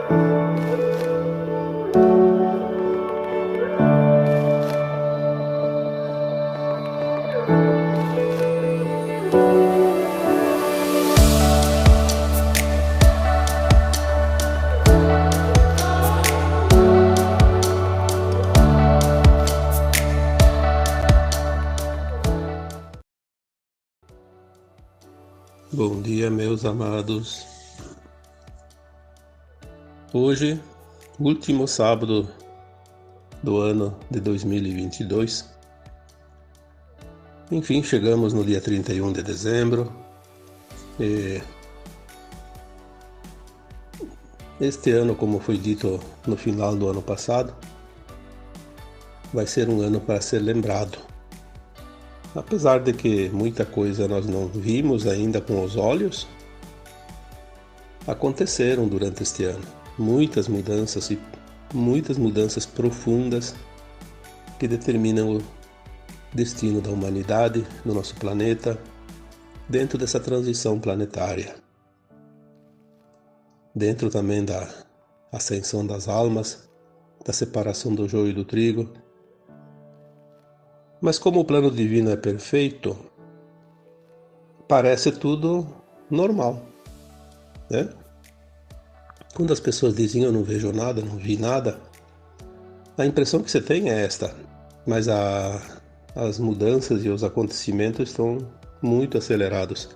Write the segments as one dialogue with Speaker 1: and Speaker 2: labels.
Speaker 1: Bom dia, meus amados. Hoje, último sábado do ano de 2022. Enfim, chegamos no dia 31 de dezembro. E este ano, como foi dito no final do ano passado, vai ser um ano para ser lembrado. Apesar de que muita coisa nós não vimos ainda com os olhos, aconteceram durante este ano. Muitas mudanças profundas que determinam o destino da humanidade no nosso planeta, dentro dessa transição planetária. Dentro também da ascensão das almas, da separação do joio e do trigo. Mas como o plano divino é perfeito, parece tudo normal, né? Quando as pessoas dizem eu não vejo nada, não vi nada, a impressão que você tem é esta, mas as mudanças e os acontecimentos estão muito acelerados.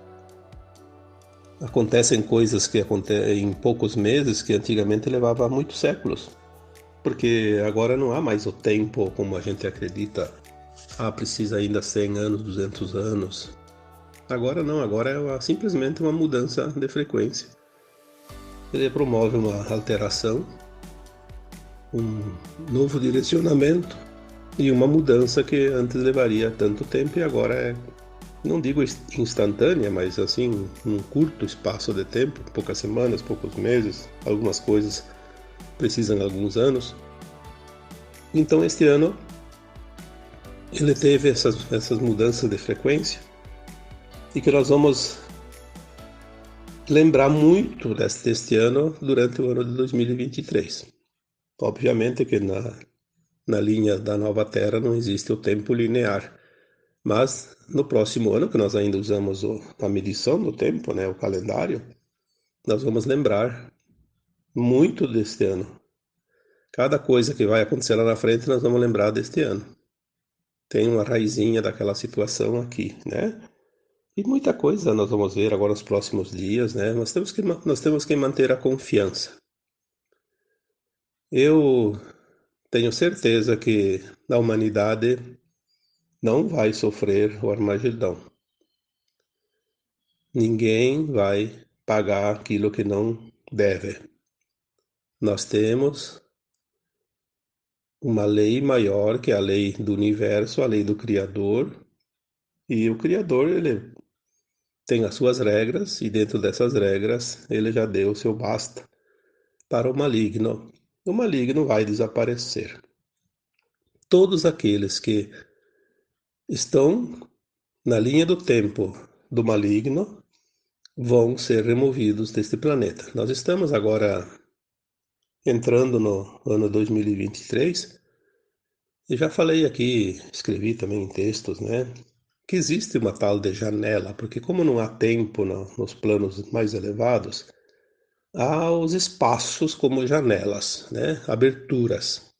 Speaker 1: Acontecem coisas que acontecem em poucos meses que antigamente levava muitos séculos, porque agora não há mais o tempo como a gente acredita. Precisa ainda 100 anos, 200 anos. Agora não, agora é simplesmente uma mudança de frequência. Ele promove uma alteração, um novo direcionamento e uma mudança que antes levaria tanto tempo e agora é, não digo instantânea, mas assim, num curto espaço de tempo, poucas semanas, poucos meses, algumas coisas precisam de alguns anos. Então este ano ele teve essas mudanças de frequência e que nós vamos lembrar muito deste ano durante o ano de 2023. Obviamente que na linha da nova Terra não existe o tempo linear, mas no próximo ano, que nós ainda usamos a medição do tempo, né, o calendário, nós vamos lembrar muito deste ano. Cada coisa que vai acontecer lá na frente, nós vamos lembrar deste ano. Tem uma raizinha daquela situação aqui, né? E muita coisa nós vamos ver agora nos próximos dias, né? Nós temos que manter a confiança. Eu tenho certeza que a humanidade não vai sofrer o Armagedão. Ninguém vai pagar aquilo que não deve. Nós temos uma lei maior que a lei do universo, a lei do Criador, e o Criador, ele tem as suas regras, e dentro dessas regras ele já deu o seu basta para o maligno. O maligno vai desaparecer. Todos aqueles que estão na linha do tempo do maligno vão ser removidos deste planeta. Nós estamos agora entrando no ano 2023 e já falei aqui, escrevi também em textos, né, que existe uma tal de janela, porque como não há tempo nos planos mais elevados, há os espaços como janelas, né, aberturas.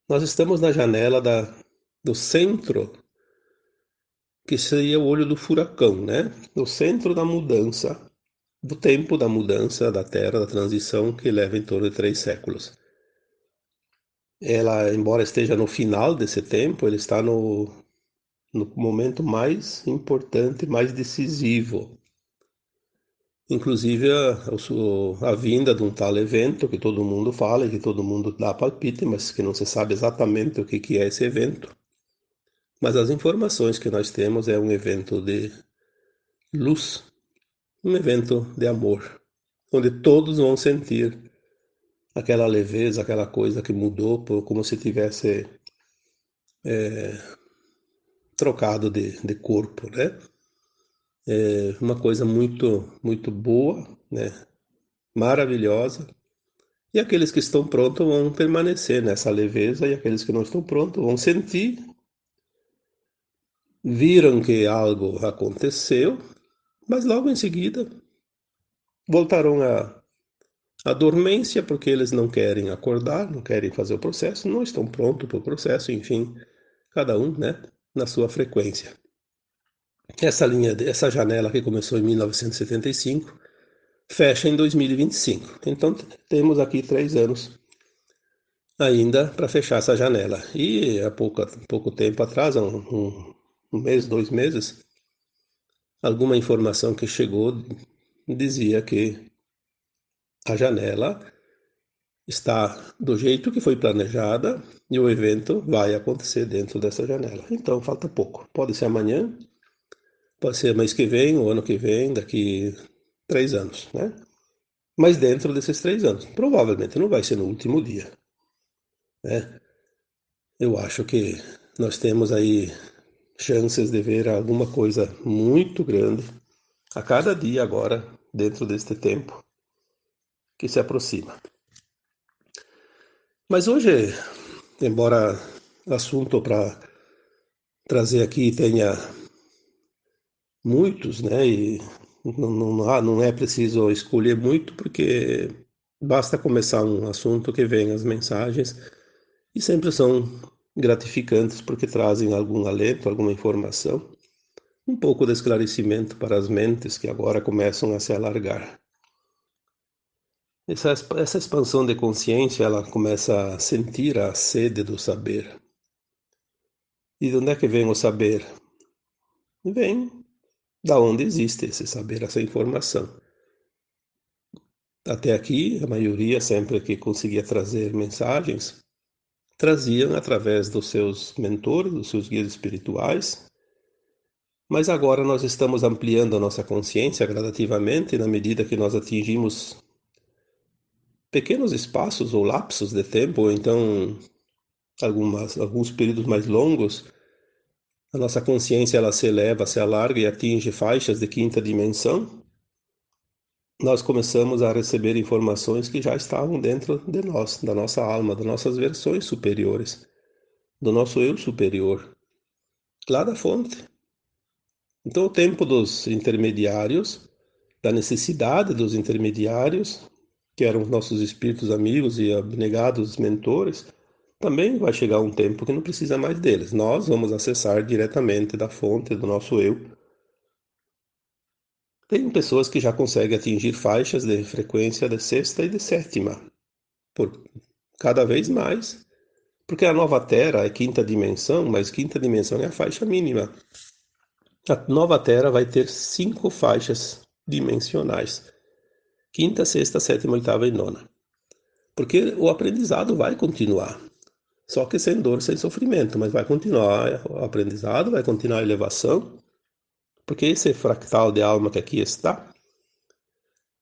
Speaker 1: Nós estamos na janela do centro, que seria o olho do furacão, né, no centro da mudança, do tempo da mudança da Terra, da transição que leva em torno de 3 séculos. Ela, embora esteja no final desse tempo, ele está no momento mais importante, mais decisivo. Inclusive a vinda de um tal evento que todo mundo fala e que todo mundo dá palpite, mas que não se sabe exatamente o que é esse evento. Mas as informações que nós temos é um evento de luz, um evento de amor, onde todos vão sentir aquela leveza, aquela coisa que mudou, como se tivesse trocado de corpo, né? É uma coisa muito, muito boa, né? maravilhosa, e aqueles que estão prontos vão permanecer nessa leveza, e aqueles que não estão prontos vão sentir, viram que algo aconteceu, mas logo em seguida voltarão à dormência, porque eles não querem acordar, não querem fazer o processo, não estão prontos para o processo, enfim, cada um, né, na sua frequência. Essa janela que começou em 1975, fecha em 2025. Então temos aqui 3 anos ainda para fechar essa janela. E há pouco tempo atrás, um mês, 2 meses, alguma informação que chegou dizia que a janela está do jeito que foi planejada e o evento vai acontecer dentro dessa janela. Então falta pouco. Pode ser amanhã, pode ser mês que vem, o ano que vem, daqui 3 anos, né? Mas dentro desses 3 anos. Provavelmente não vai ser no último dia, né? Eu acho que nós temos aí chances de ver alguma coisa muito grande a cada dia agora, dentro deste tempo que se aproxima. Mas hoje, embora o assunto para trazer aqui tenha muitos, né, e não é preciso escolher muito, porque basta começar um assunto que vem as mensagens e sempre são gratificantes porque trazem algum alento, alguma informação, um pouco de esclarecimento para as mentes que agora começam a se alargar. Essa expansão de consciência, ela começa a sentir a sede do saber. E de onde é que vem o saber? Vem da onde existe esse saber, essa informação. Até aqui, a maioria, sempre que conseguia trazer mensagens, traziam através dos seus mentores, dos seus guias espirituais, mas agora nós estamos ampliando a nossa consciência gradativamente na medida que nós atingimos pequenos espaços ou lapsos de tempo, ou então alguns períodos mais longos. A nossa consciência ela se eleva, se alarga e atinge faixas de quinta dimensão. Nós começamos a receber informações que já estavam dentro de nós, da nossa alma, das nossas versões superiores, do nosso eu superior, lá da fonte. Então, o tempo dos intermediários, da necessidade dos intermediários, que eram nossos espíritos amigos e abnegados mentores, também vai chegar um tempo que não precisa mais deles. Nós vamos acessar diretamente da fonte do nosso eu. Tem pessoas que já conseguem atingir faixas de frequência de sexta e de sétima, por cada vez mais, porque a nova Terra é quinta dimensão, mas quinta dimensão é a faixa mínima. A nova Terra vai ter 5 faixas dimensionais: quinta, sexta, sétima, oitava e nona. Porque o aprendizado vai continuar, só que sem dor, sem sofrimento, mas vai continuar o aprendizado, vai continuar a elevação, porque esse fractal de alma que aqui está,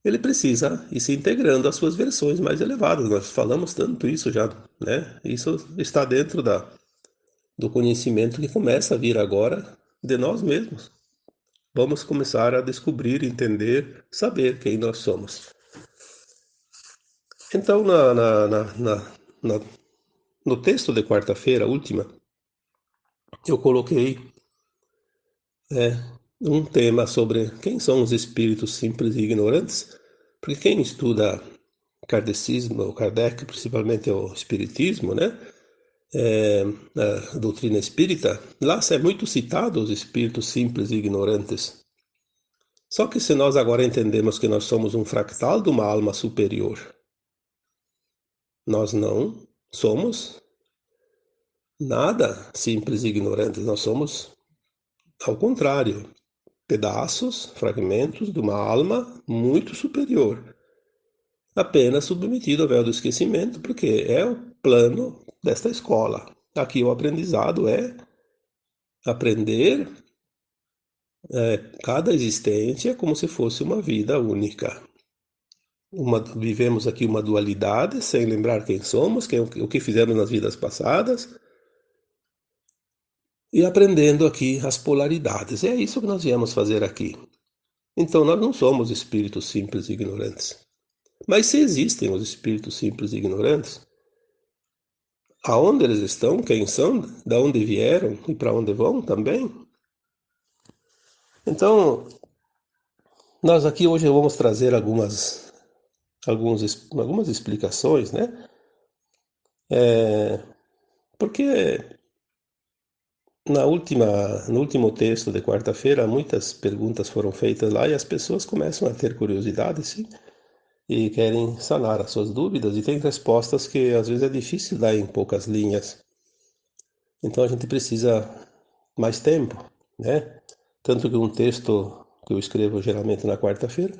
Speaker 1: ele precisa ir se integrando às suas versões mais elevadas. Nós falamos tanto isso já, né? Isso está dentro do conhecimento que começa a vir agora de nós mesmos. Vamos começar a descobrir, entender, saber quem nós somos. Então, na- no texto de quarta-feira, última, eu coloquei um tema sobre quem são os espíritos simples e ignorantes, porque quem estuda kardecismo, ou Kardec, principalmente o espiritismo, né? A doutrina espírita, lá é muito citado os espíritos simples e ignorantes. Só que se nós agora entendemos que nós somos um fractal de uma alma superior, nós não somos nada simples e ignorantes, nós somos, ao contrário, pedaços, fragmentos de uma alma muito superior, apenas submetido ao véu do esquecimento, porque é o plano desta escola. Aqui o aprendizado é aprender cada existência como se fosse uma vida única. Vivemos aqui uma dualidade, sem lembrar quem somos, o que fizemos nas vidas passadas, e aprendendo aqui as polaridades. É isso que nós viemos fazer aqui. Então, nós não somos espíritos simples e ignorantes. Mas se existem os espíritos simples e ignorantes, aonde eles estão, quem são, de onde vieram e para onde vão também? Então, nós aqui hoje vamos trazer algumas explicações, né? Porque no último texto de quarta-feira, muitas perguntas foram feitas lá e as pessoas começam a ter curiosidade, sim, e querem sanar as suas dúvidas e tem respostas que às vezes é difícil dar em poucas linhas. Então a gente precisa mais tempo, né? Tanto que um texto que eu escrevo geralmente na quarta-feira,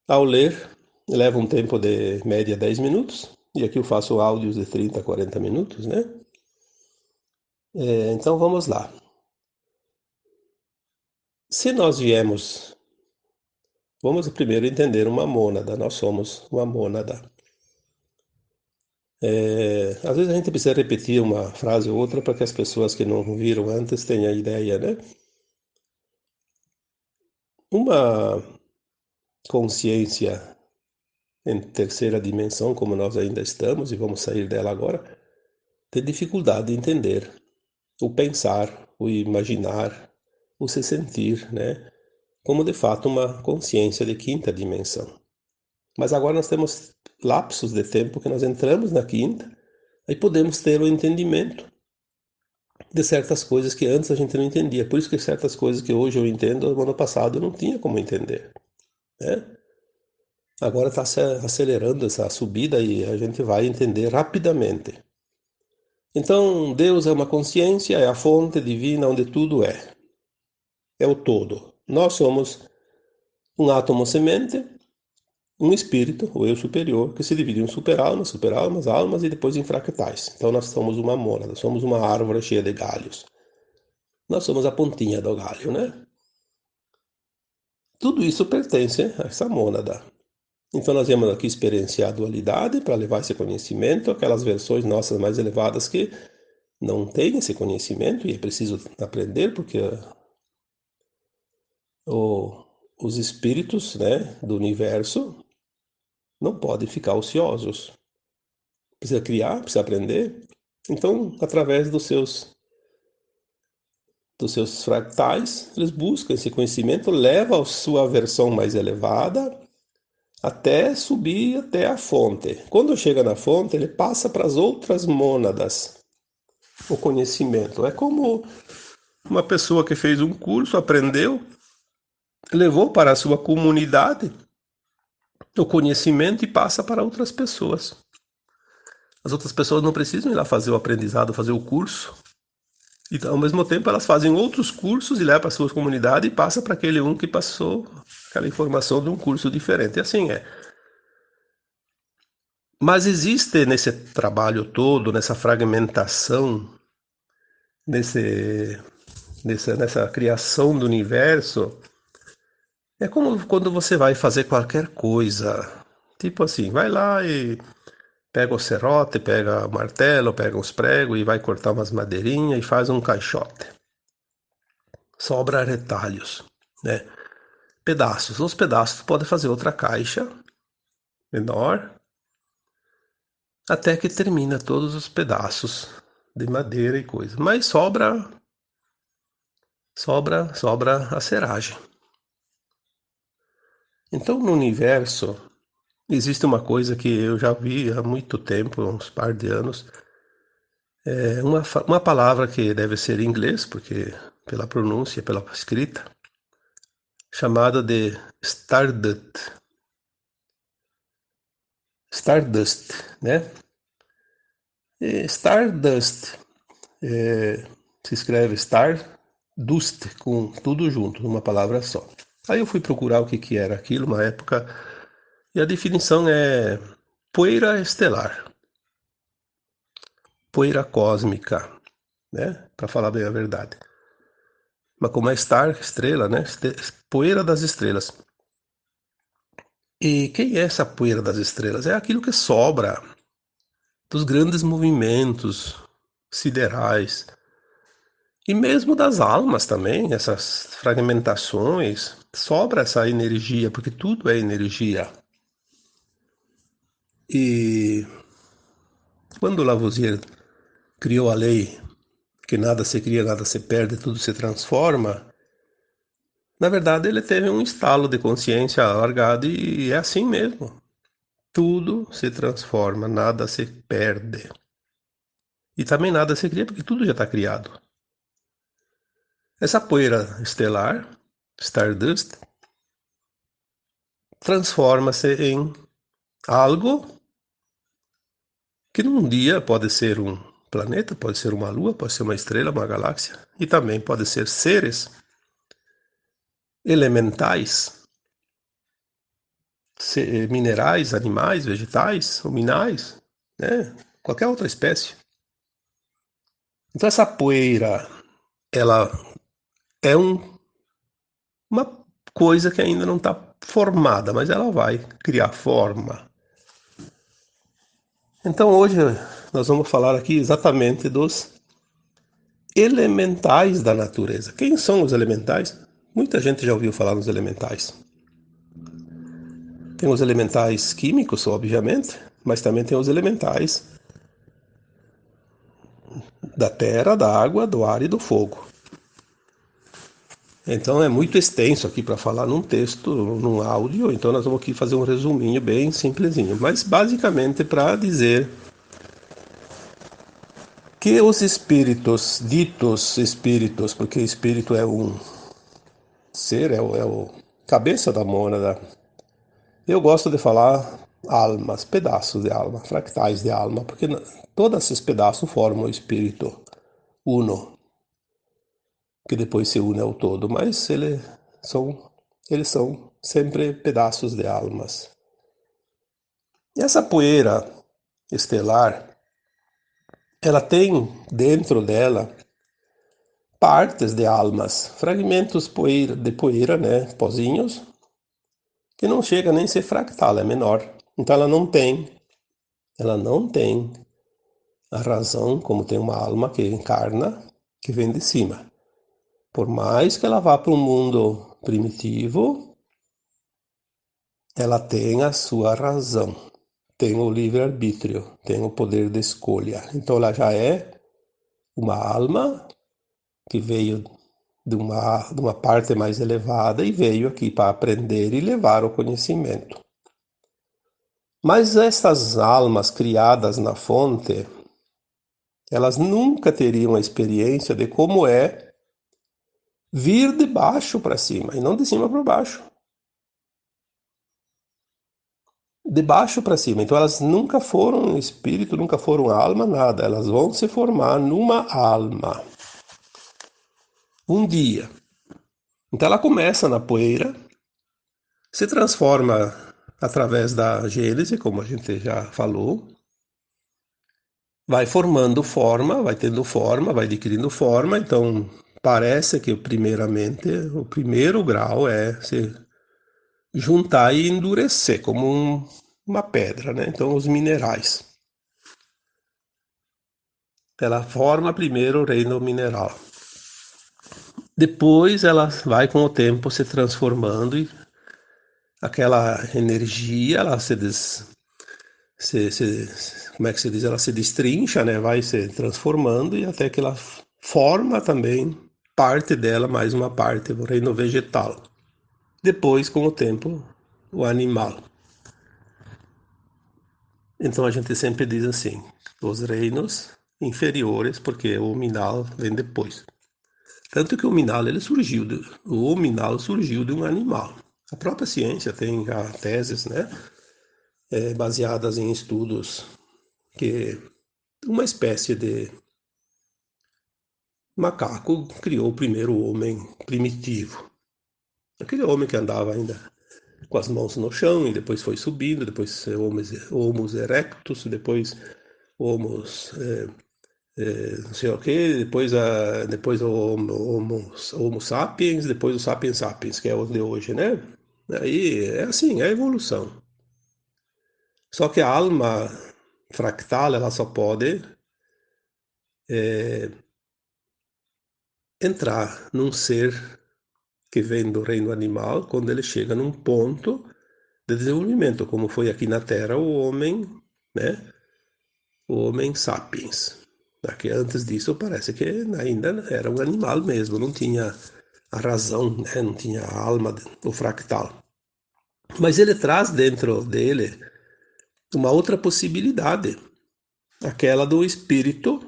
Speaker 1: ao ler, leva um tempo de média 10 minutos, e aqui eu faço áudios de 30 a 40 minutos, né? Então vamos lá. Se nós viemos, vamos primeiro entender uma mônada, nós somos uma mônada. Às vezes a gente precisa repetir uma frase ou outra para que as pessoas que não viram antes tenham a ideia, né? Uma consciência em terceira dimensão, como nós ainda estamos e vamos sair dela agora, tem dificuldade de entender o pensar, o imaginar, o se sentir, né? Como de fato uma consciência de quinta dimensão. Mas agora nós temos lapsos de tempo que nós entramos na quinta e podemos ter o entendimento de certas coisas que antes a gente não entendia. Por isso que certas coisas que hoje eu entendo, no ano passado eu não tinha como entender, né? Agora está se acelerando essa subida e a gente vai entender rapidamente. Então, Deus é uma consciência, é a fonte divina onde tudo é o todo. Nós somos um átomo semente, um espírito, o eu superior, que se divide em superalmas, superalmas, almas e depois em fractais. Então nós somos uma mônada, somos uma árvore cheia de galhos. Nós somos a pontinha do galho, né? Tudo isso pertence a essa mônada. Então nós viemos aqui experienciar a dualidade para levar esse conhecimento àquelas versões nossas mais elevadas que não têm esse conhecimento e é preciso aprender porque os espíritos, né, do universo não podem ficar ociosos. Precisa criar, precisa aprender. Então, através dos seus fractais, eles buscam esse conhecimento, leva a sua versão mais elevada até subir até a fonte. Quando chega na fonte, ele passa para as outras mônadas o conhecimento. É como uma pessoa que fez um curso, aprendeu, levou para a sua comunidade o conhecimento e passa para outras pessoas. As outras pessoas não precisam ir lá fazer o aprendizado, fazer o curso. E ao mesmo tempo elas fazem outros cursos e levam para a sua comunidade e passa para aquele um que passou aquela informação de um curso diferente. E assim é. Mas existe nesse trabalho todo, nessa fragmentação, nessa criação do universo, é como quando você vai fazer qualquer coisa. Tipo assim, vai lá e pega o serrote, pega o martelo, pega os pregos e vai cortar umas madeirinhas e faz um caixote. Sobra retalhos, né? Pedaços. Os pedaços podem fazer outra caixa menor até que termina todos os pedaços de madeira e coisa. Mas sobra a seragem. Então no universo existe uma coisa que eu já vi há muito tempo, uns par de anos. É uma palavra que deve ser em inglês, porque pela pronúncia, pela escrita, chamada de Stardust. Stardust, né? Stardust se escreve Stardust com tudo junto, numa palavra só. Aí eu fui procurar o que era aquilo, uma época, e a definição é poeira estelar, poeira cósmica, né? Para falar bem a verdade. Mas como é star, estrela, né? Poeira das estrelas. E quem é essa poeira das estrelas? É aquilo que sobra dos grandes movimentos siderais e mesmo das almas também, essas fragmentações, sobra essa energia, porque tudo é energia. E quando Lavoisier criou a lei que nada se cria, nada se perde, tudo se transforma, na verdade ele teve um estalo de consciência largado e é assim mesmo. Tudo se transforma, nada se perde. E também nada se cria porque tudo já está criado. Essa poeira estelar, Stardust, transforma-se em algo que num dia pode ser um planeta, pode ser uma lua, pode ser uma estrela, uma galáxia, e também pode ser seres elementais, minerais, animais, vegetais, luminais, né? Qualquer outra espécie. Então essa poeira, ela é uma coisa que ainda não está formada, mas ela vai criar forma. Então hoje nós vamos falar aqui exatamente dos elementais da natureza. Quem são os elementais? Muita gente já ouviu falar nos elementais. Tem os elementais químicos, obviamente, mas também tem os elementais da terra, da água, do ar e do fogo. Então é muito extenso aqui para falar num texto, num áudio, então nós vamos aqui fazer um resuminho bem simplesinho, mas basicamente para dizer que os espíritos, ditos espíritos, porque espírito é um ser, é o cabeça da mônada. Eu gosto de falar almas, pedaços de alma, fractais de alma, porque todos esses pedaços formam o espírito uno, que depois se une ao todo, mas eles são sempre pedaços de almas. E essa poeira estelar, ela tem dentro dela partes de almas, fragmentos de poeira, né, pozinhos, que não chega nem a ser fractal, é menor. Então ela não tem a razão como tem uma alma que encarna, que vem de cima. Por mais que ela vá para um mundo primitivo, ela tem a sua razão, tem o livre-arbítrio, tem o poder de escolha. Então ela já é uma alma que veio de uma parte mais elevada e veio aqui para aprender e levar o conhecimento. Mas essas almas criadas na fonte, elas nunca teriam a experiência de como é vir de baixo para cima e não de cima para baixo. De baixo para cima. Então elas nunca foram espírito, nunca foram alma, nada. Elas vão se formar numa alma. Um dia. Então ela começa na poeira, se transforma através da gênese, como a gente já falou, vai formando forma, vai tendo forma, vai adquirindo forma. Então parece que primeiramente o primeiro grau é se juntar e endurecer como uma pedra, né? Então os minerais. Ela forma primeiro o reino mineral. Depois ela vai com o tempo se transformando e aquela energia, ela como é que se diz? Ela se destrincha, né? Vai se transformando e até que ela forma também parte dela, mais uma parte, o reino vegetal. Depois, com o tempo, o animal. Então a gente sempre diz assim, os reinos inferiores, porque o minal vem depois. Tanto que o minal surgiu de um animal. A própria ciência tem já teses, né, baseadas em estudos que uma espécie de macaco criou o primeiro homem primitivo. Aquele homem que andava ainda com as mãos no chão e depois foi subindo, depois Homo erectus, depois Homos não sei o que, depois o Homo sapiens, depois o Sapiens sapiens, que é o de hoje, né? Aí é assim, é a evolução. Só que a alma fractal, ela só pode entrar num ser que vem do reino animal quando ele chega num ponto de desenvolvimento, como foi aqui na Terra o homem né? O Homem sapiens. Porque antes disso parece que ainda era um animal mesmo, não tinha a razão, né? Não tinha a alma, o fractal. Mas ele traz dentro dele uma outra possibilidade, aquela do espírito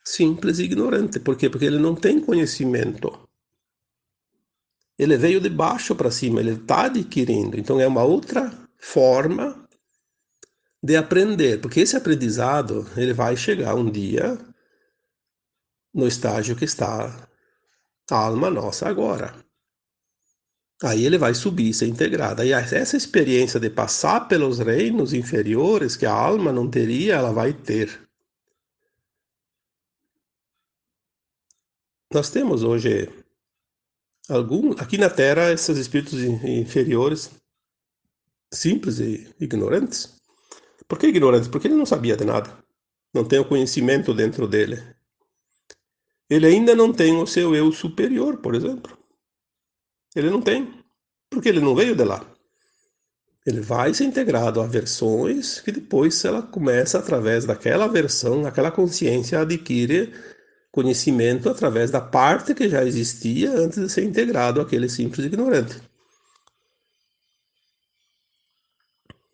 Speaker 1: simples e ignorante. Por quê? Porque ele não tem conhecimento. Ele veio de baixo para cima, ele está adquirindo. Então é uma outra forma de aprender, porque esse aprendizado ele vai chegar um dia no estágio que está a alma nossa agora. Aí ele vai subir, ser integrado. Aí essa experiência de passar pelos reinos inferiores que a alma não teria, ela vai ter. Nós temos hoje aqui na Terra esses espíritos inferiores, simples e ignorantes. Por que ignorantes? Porque ele não sabia de nada. Não tem o conhecimento dentro dele. Ele ainda não tem o seu eu superior, por exemplo. Ele não tem, porque ele não veio de lá. Ele vai ser integrado a versões que depois ela começa, através daquela versão, aquela consciência adquire conhecimento através da parte que já existia antes de ser integrado àquele simples ignorante.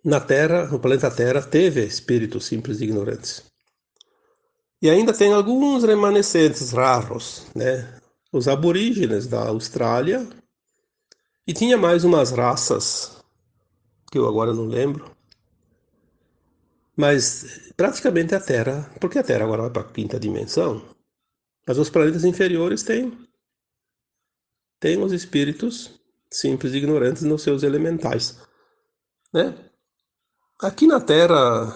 Speaker 1: Na Terra, no planeta Terra, teve espíritos simples e ignorantes. E ainda tem alguns remanescentes raros, né? Os aborígenes da Austrália. E tinha mais umas raças, que eu agora não lembro. Mas praticamente a Terra, porque a Terra agora vai para a quinta dimensão, mas os planetas inferiores têm os espíritos simples e ignorantes nos seus elementais, né? Aqui na Terra,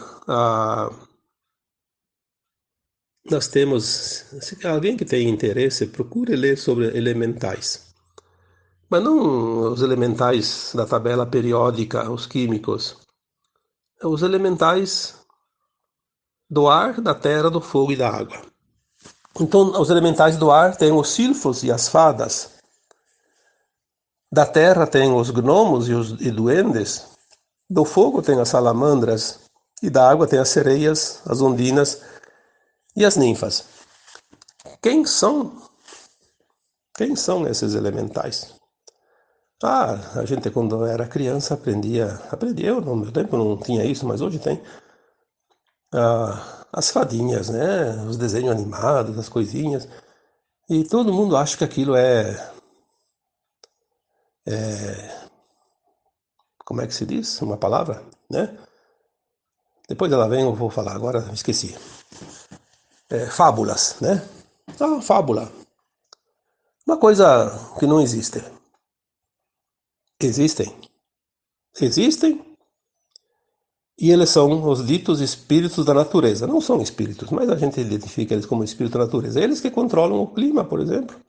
Speaker 1: nós temos, se alguém que tem interesse, procure ler sobre elementais. Mas não os elementais da tabela periódica, os químicos. Os elementais do ar, da terra, do fogo e da água. Então, os elementais do ar têm os silfos e as fadas. Da terra tem os gnomos e duendes. Do fogo tem as salamandras. E da água tem as sereias, as ondinas e as ninfas. Quem são? Quem são esses elementais? A gente quando era criança aprendia, eu no meu tempo não tinha isso, mas hoje tem, as fadinhas, né? Os desenhos animados, as coisinhas. E todo mundo acha que aquilo como é que se diz? Uma palavra, né? Depois ela vem, eu vou falar, agora esqueci. Fábulas, né? Fábula. Uma coisa que não existe. Existem. Existem e eles são os ditos espíritos da natureza. Não são espíritos, mas a gente identifica eles como espírito da natureza. Eles que controlam o clima, por exemplo.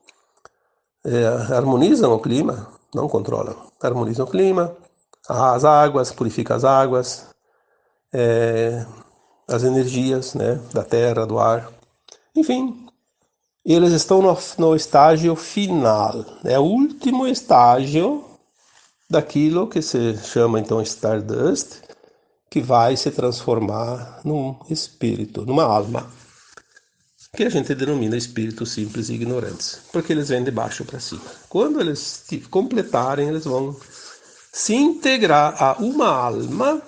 Speaker 1: Harmonizam o clima, não controlam. Harmonizam o clima, as águas, purificam as águas, as energias, né, da terra, do ar. Enfim, eles estão no estágio final. É o último estágio daquilo que se chama então Stardust, que vai se transformar num espírito, numa alma, que a gente denomina espíritos simples e ignorantes, porque eles vêm de baixo para cima. Quando eles completarem, eles vão se integrar a uma alma,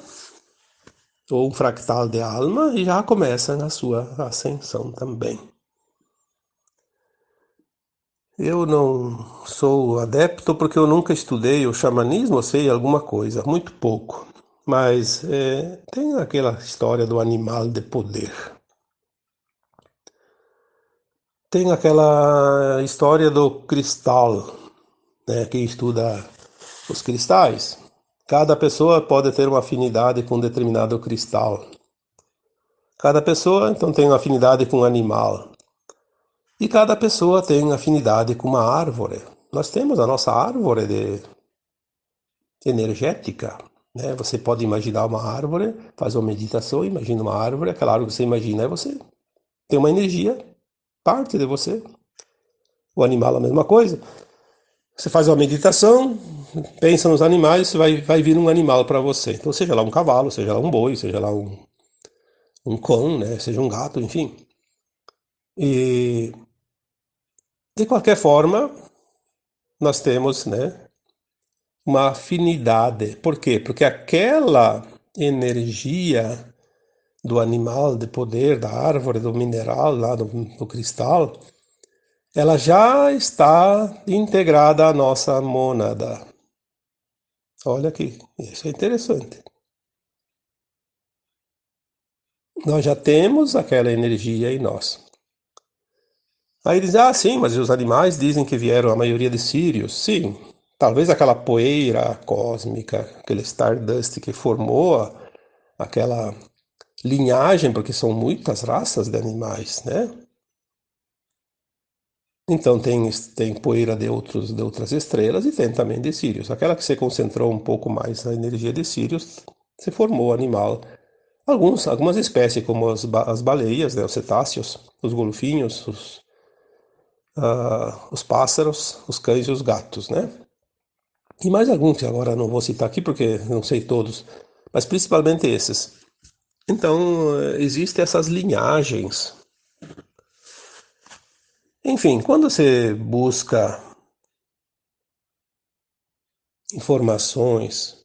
Speaker 1: ou um fractal de alma, e já começam a sua ascensão também. Eu não sou adepto porque eu nunca estudei o xamanismo, eu sei alguma coisa, muito pouco. Mas tem aquela história do animal de poder. Tem aquela história do cristal, né? Quem estuda os cristais. Cada pessoa pode ter uma afinidade com um determinado cristal. Cada pessoa, então, tem uma afinidade com um animal. E cada pessoa tem afinidade com uma árvore. Nós temos a nossa árvore energética, né? Você pode imaginar uma árvore, faz uma meditação, imagina uma árvore, aquela árvore que você imagina é você. Tem uma energia, parte de você. O animal é a mesma coisa. Você faz uma meditação, pensa nos animais, vai vir um animal para você. Então, seja lá um cavalo, seja lá um boi, seja lá um cão, né? Seja um gato, enfim. E, de qualquer forma, nós temos, né, uma afinidade. Por quê? Porque aquela energia do animal, de poder, da árvore, do mineral, lá do cristal, ela já está integrada à nossa mônada. Olha aqui, isso é interessante. Nós já temos aquela energia em nós. Aí diz, ah, sim, mas os animais dizem que vieram a maioria de Sírios. Sim, talvez aquela poeira cósmica, aquele Stardust que formou aquela linhagem, porque são muitas raças de animais, né? Então tem poeira de outras estrelas e tem também de Sírios. Aquela que se concentrou um pouco mais na energia de Sírios, se formou animal. Algumas espécies, como as baleias, né, os cetáceos, os golfinhos, os pássaros, os cães e os gatos, né? E mais alguns que agora não vou citar aqui porque não sei todos, mas principalmente esses. Então, existem essas linhagens. Enfim, quando você busca informações,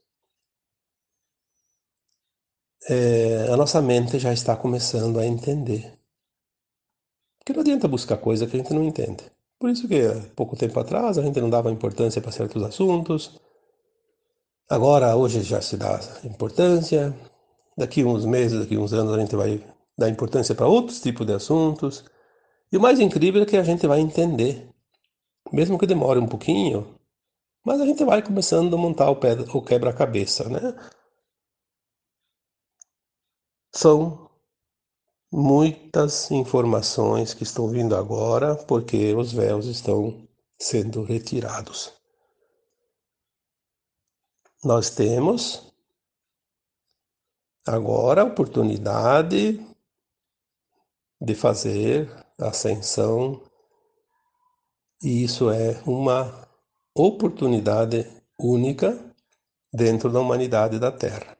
Speaker 1: a nossa mente já está começando a entender. Porque não adianta buscar coisa que a gente não entende. Por isso que há pouco tempo atrás a gente não dava importância para certos assuntos. Agora, hoje já se dá importância. Daqui uns meses, daqui uns anos a gente vai dar importância para outros tipos de assuntos. E o mais incrível é que a gente vai entender. Mesmo que demore um pouquinho, mas a gente vai começando a montar o quebra-cabeça, né? São muitas informações que estão vindo agora porque os véus estão sendo retirados. Nós temos agora a oportunidade de fazer a ascensão, e isso é uma oportunidade única dentro da humanidade da Terra.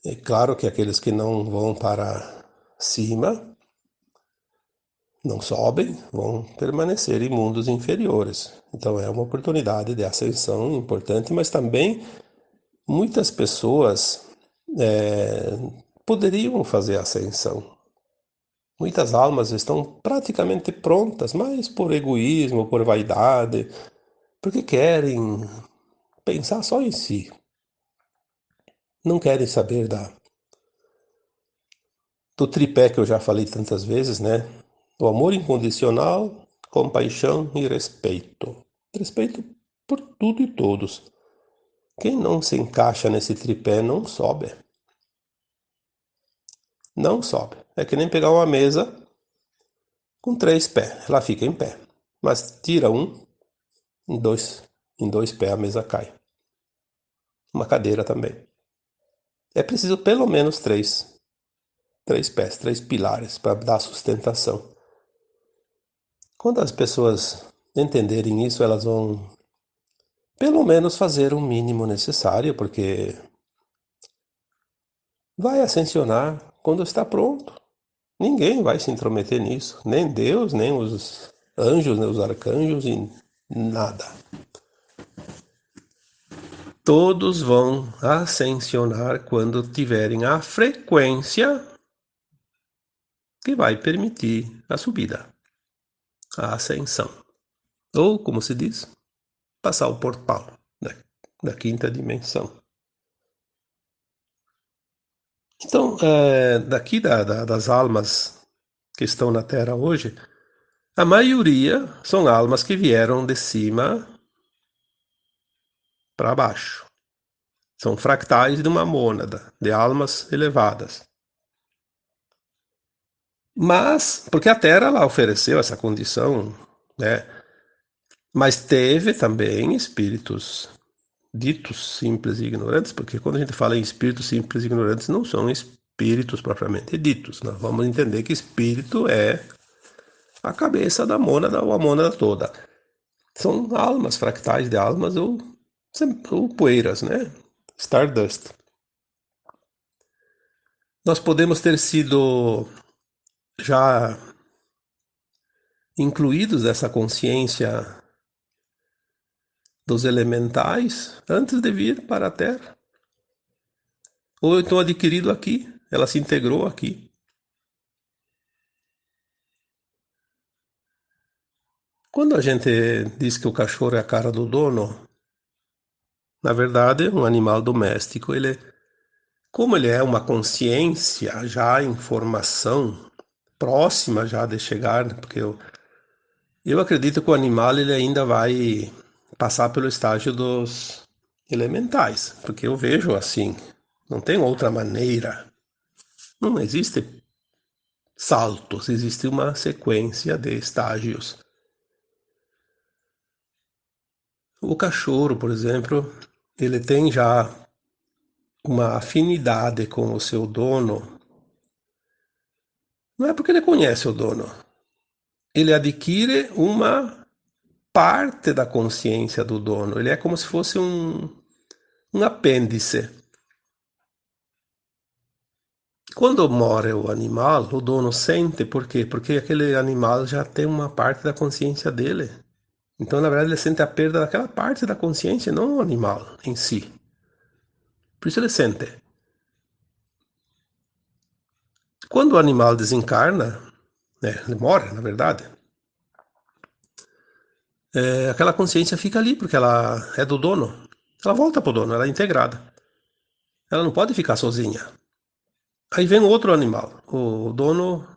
Speaker 1: É claro que aqueles que não vão para cima, não sobem, vão permanecer em mundos inferiores. Então é uma oportunidade de ascensão importante, mas também muitas pessoas é, poderiam fazer a ascensão. Muitas almas estão praticamente prontas, mas por egoísmo, por vaidade, porque querem pensar só em si. Não querem saber do tripé que eu já falei tantas vezes, né? O amor incondicional, compaixão e respeito. Respeito por tudo e todos. Quem não se encaixa nesse tripé não sobe. Não sobe. É que nem pegar uma mesa com 3 pés. Ela fica em pé. Mas tira um, em dois pés a mesa cai. Uma cadeira também. É preciso pelo menos três pés, 3 pilares para dar sustentação. Quando as pessoas entenderem isso, elas vão pelo menos fazer o mínimo necessário, porque vai ascensionar quando está pronto. Ninguém vai se intrometer nisso, nem Deus, nem os anjos, nem os arcanjos, e nada. Todos vão ascensionar quando tiverem a frequência que vai permitir a subida, a ascensão. Ou, como se diz, passar o portal da quinta dimensão. Então, daqui das almas que estão na Terra hoje, a maioria são almas que vieram de cima para baixo. São fractais de uma mônada, de almas elevadas. Mas, porque a Terra ela ofereceu essa condição, né? Mas teve também espíritos ditos simples e ignorantes, porque quando a gente fala em espíritos simples e ignorantes, não são espíritos propriamente ditos. Nós vamos entender que espírito é a cabeça da mônada ou a mônada toda. São almas, fractais de almas ou poeiras, né? Stardust. Nós podemos ter sido já incluídos nessa consciência dos elementais antes de vir para a Terra, ou então adquirido aqui, ela se integrou aqui. Quando a gente diz que o cachorro é a cara do dono, na verdade, um animal doméstico, como ele é uma consciência já em formação, próxima já de chegar, né? Porque eu acredito que o animal ele ainda vai passar pelo estágio dos elementais, porque eu vejo assim, não tem outra maneira. Não existe saltos, existe uma sequência de estágios. O cachorro, por exemplo, ele tem já uma afinidade com o seu dono. Não é porque ele conhece o dono, ele adquire uma parte da consciência do dono. Ele é como se fosse um apêndice. Quando morre o animal, o dono sente, por quê? Porque aquele animal já tem uma parte da consciência dele. Então, na verdade, ele sente a perda daquela parte da consciência, não o animal em si. Por isso ele sente. Quando o animal desencarna, né, ele morre, na verdade, aquela consciência fica ali, porque ela é do dono. Ela volta pro dono, ela é integrada. Ela não pode ficar sozinha. Aí vem outro animal. O dono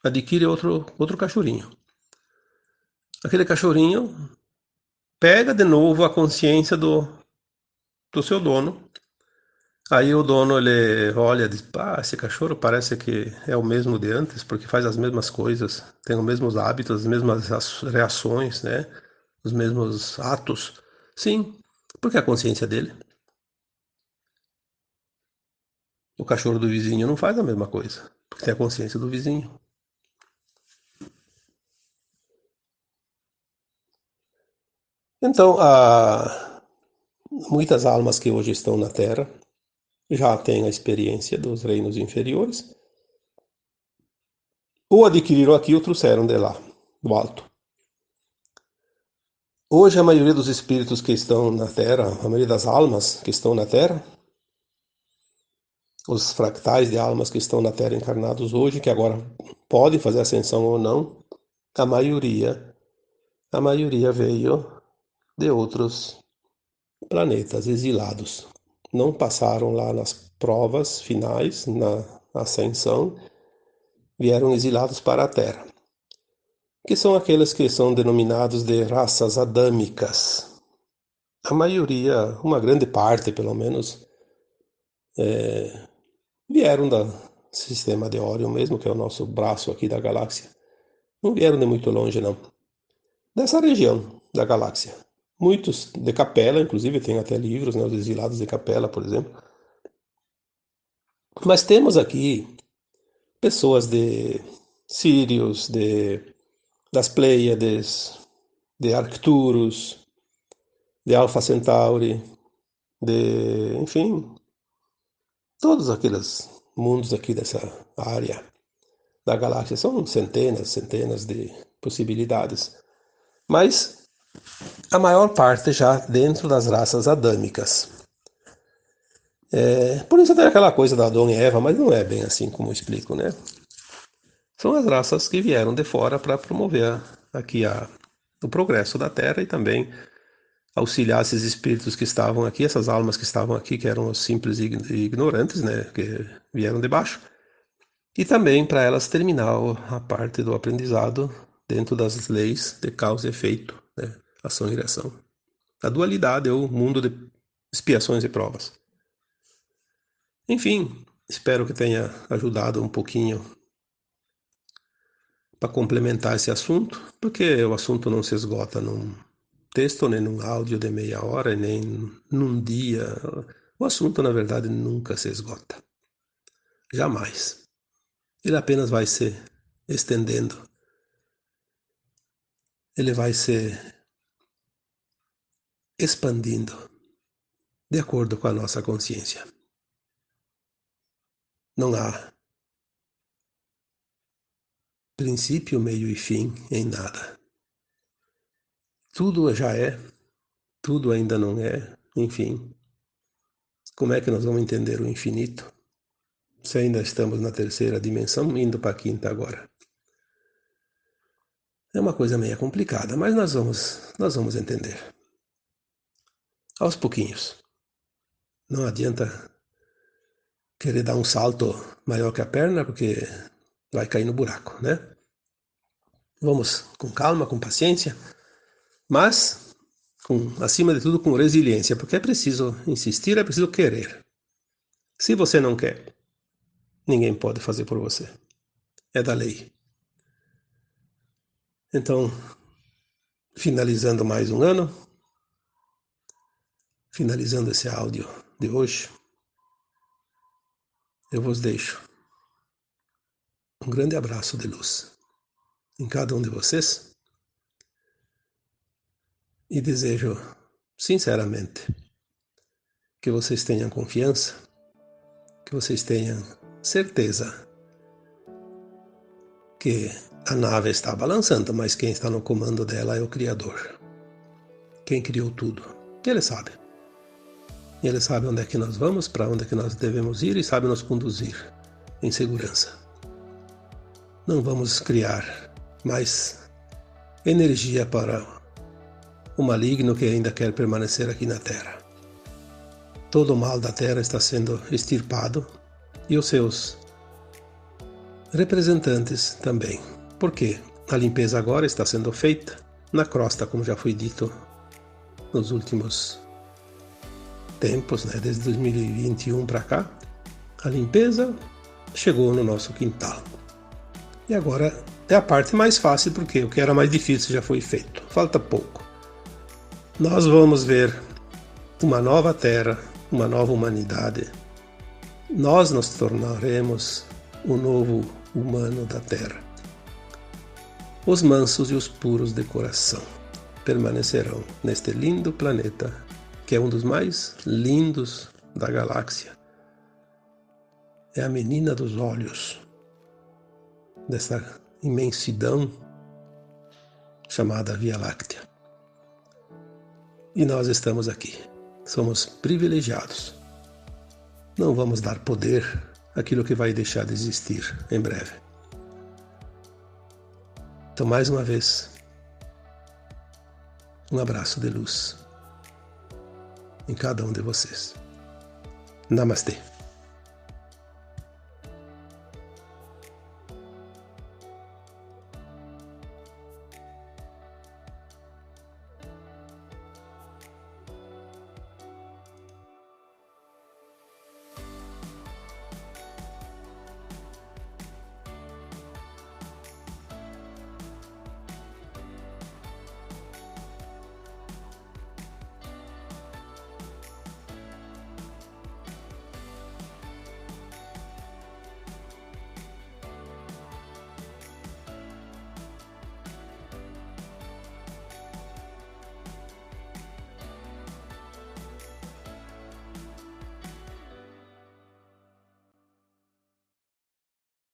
Speaker 1: adquire outro cachorrinho. Aquele cachorrinho pega de novo a consciência do seu dono. Aí o dono ele olha e diz: "Ah, esse cachorro parece que é o mesmo de antes, porque faz as mesmas coisas, tem os mesmos hábitos, as mesmas reações, né? Os mesmos atos." Sim, porque é a consciência dele. O cachorro do vizinho não faz a mesma coisa, porque tem a consciência do vizinho. Então, muitas almas que hoje estão na Terra já têm a experiência dos reinos inferiores, ou adquiriram aqui ou trouxeram de lá, do alto. Hoje, a maioria dos espíritos que estão na Terra, a maioria das almas que estão na Terra, os fractais de almas que estão na Terra encarnados hoje, que agora podem fazer ascensão ou não, a maioria, a maioria veio de outros planetas exilados. Não passaram lá nas provas finais, na ascensão, vieram exilados para a Terra, que são aqueles que são denominados de raças adâmicas. A maioria, uma grande parte pelo menos, vieram do sistema de Órion mesmo, que é o nosso braço aqui da galáxia. Não vieram de muito longe, não. Dessa região da galáxia. Muitos de Capela, inclusive, tem até livros, né, os exilados de Capela, por exemplo. Mas temos aqui pessoas de Sírios, das Pleiades, de Arcturus, de Alpha Centauri, enfim, todos aqueles mundos aqui dessa área da galáxia. São centenas, centenas de possibilidades. Mas a maior parte já dentro das raças adâmicas. Por isso tem aquela coisa da Adão e Eva, mas não é bem assim como eu explico, né? São as raças que vieram de fora para promover aqui o progresso da Terra e também auxiliar esses espíritos que estavam aqui, essas almas que estavam aqui, que eram os simples e ignorantes, né, que vieram de baixo, e também para elas terminar a parte do aprendizado dentro das leis de causa e efeito, né, ação e reação. A dualidade é o mundo de expiações e provas. Enfim, espero que tenha ajudado um pouquinho para complementar esse assunto, porque o assunto não se esgota num texto, nem num áudio de meia hora, nem num dia. O assunto, na verdade, nunca se esgota. Jamais. Ele apenas vai se estendendo. Ele vai se expandindo de acordo com a nossa consciência. Não há princípio, meio e fim em nada. Tudo já é, tudo ainda não é, enfim. Como é que nós vamos entender o infinito se ainda estamos na terceira dimensão, indo para a quinta agora? É uma coisa meio complicada, mas nós vamos entender. Aos pouquinhos. Não adianta querer dar um salto maior que a perna, porque vai cair no buraco, né? Vamos com calma, com paciência, mas acima de tudo com resiliência, porque é preciso insistir, é preciso querer. Se você não quer, ninguém pode fazer por você. É da lei. Então, finalizando mais um ano, finalizando esse áudio de hoje, eu vos deixo um grande abraço de luz em cada um de vocês e desejo, sinceramente, que vocês tenham confiança, que vocês tenham certeza que a nave está balançando, mas quem está no comando dela é o Criador. Quem criou tudo. Ele sabe. Ele sabe onde é que nós vamos, para onde é que nós devemos ir e sabe nos conduzir em segurança. Não vamos criar mais energia para o maligno que ainda quer permanecer aqui na Terra. Todo o mal da Terra está sendo extirpado e os seus representantes também. Por quê? A limpeza agora está sendo feita na crosta, como já foi dito nos últimos tempos, né? Desde 2021 para cá. A limpeza chegou no nosso quintal. E agora é a parte mais fácil, porque o que era mais difícil já foi feito. Falta pouco. Nós vamos ver uma nova terra, uma nova humanidade. Nós nos tornaremos o novo humano da terra. Os mansos e os puros de coração permanecerão neste lindo planeta, que é um dos mais lindos da galáxia. É a menina dos olhos dessa imensidão chamada Via Láctea. E nós estamos aqui. Somos privilegiados. Não vamos dar poder àquilo que vai deixar de existir em breve. Então, mais uma vez, um abraço de luz em cada um de vocês. Namastê.